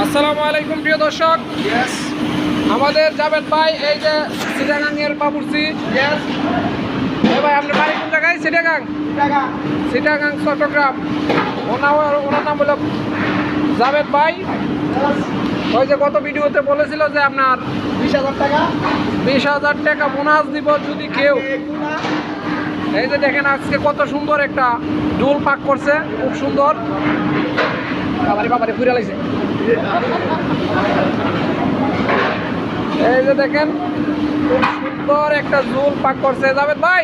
আসসালামু আলাইকুম প্রিয় দর্শক, আমাদের জাবেদ ভাই এই যে চিটাগাংয়ের বাবুর্চি। ভাই আপনার বাড়ি কোন জায়গায়? চিটাগাং চট্টগ্রাম। ওনার নাম হলো জাবেদ ভাই। ওই যে গত ভিডিওতে বলেছিল যে আপনার 20,000 টাকা বোনাস দিব যদি কেউ। এই যে দেখেন আজকে কত সুন্দর একটা ডুল পাক করছে, খুব সুন্দর। বাবারে ঘুরে লাগছে। এই যে দেখেন খুব সুন্দর একটা জুল পাক করছে জাবেদ ভাই।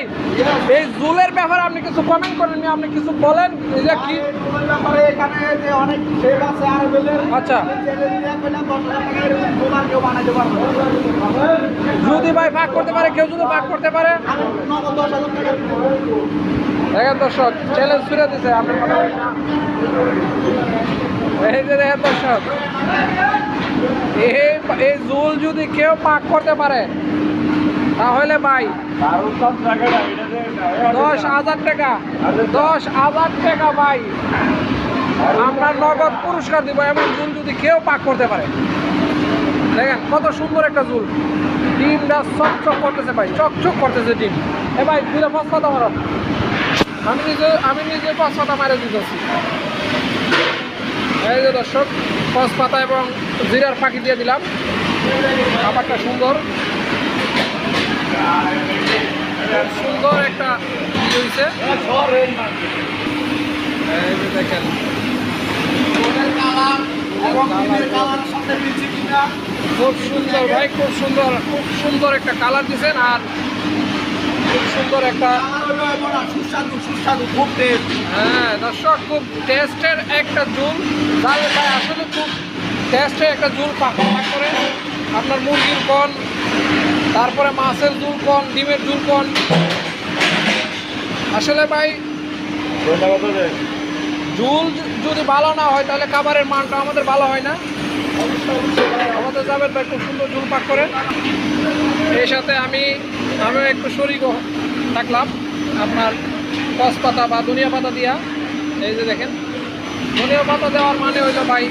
এই জুলের ব্যাপারে আপনি কিছু কমেন্ট করেন, আপনি কিছু বলেন। এই যে কি আচ্ছা, যদি ভাই পাক করতে পারে, কেউ যদি পাক করতে পারে, দেখেন দর্শক চ্যালেঞ্জ ছুড়ে দিছে আপনার। এই যে দেখেন দর্শক, এই জুল যদি কেউ পাক করতে পারে তাহলে ভাই 10,000 টাকা, 10,000 টাকা ভাই আমরা নগদ পুরস্কার দিব। এমন জুল যদি কেউ পাক করতে পারে। দেখেন কত সুন্দর একটা জুল, ডিমটা চকচক করতেছে ভাই, চকচক করতেছে ডিম। এ ভাই দুটো পাঁচ পাতা মারো, আমি নিজে পাঁচ পাতা মারে দিতেছি। এই যে দর্শক পাঁচ পাতা এবং জিরার ফাঁকি দিয়ে দিলাম। খাবারটা সুন্দর সুন্দর একটা হয়েছে। এই যে দেখেন খুব সুন্দর ভাই, খুব সুন্দর একটা কালার দিচ্ছেন। আর খুব সুন্দর একটা হ্যাঁ দর্শক, খুব টেস্টের একটা জুল। তাহলে ভাই আসলে খুব টেস্টের একটা জুল পাক করে। আপনার মুরগির কন, তারপরে মাছের জুল কন, ডিমের জুল কন। আসলে ভাই জুল যদি ভালো না হয় তাহলে খাবারের মানটা আমাদের ভালো হয় না। আমাদের জাবেদ ভাই খুব সুন্দর জুল পাক করে। এই সাথে আমিও একটু শরীর থাকলাম আপনার কস পাতা বা ধনিয়া পাতা দিয়া। এই যে দেখেন ধনিয়া পাতা দেওয়ার মানে হইলো ভাই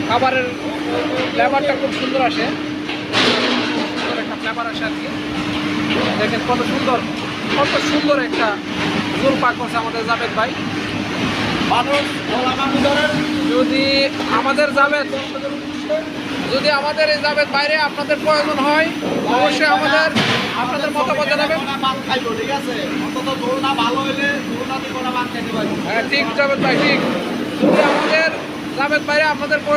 খাবারের ফ্লেভারটা খুব সুন্দর আসে, একটা ফ্লেভার আসে আর কি। দেখেন কত সুন্দর একটা জুল পাক করছে আমাদের জাবেদ ভাই। যদি আমাদের এই জাবেদ বাইরে আপনাদের প্রয়োজন হয় অবশ্যই আপনাদের মতামত জানাবেন। হ্যাঁ ঠিক জাবেদ ভাই, ঠিক। যদি আমাদের জাবেদ বাইরে আপনাদের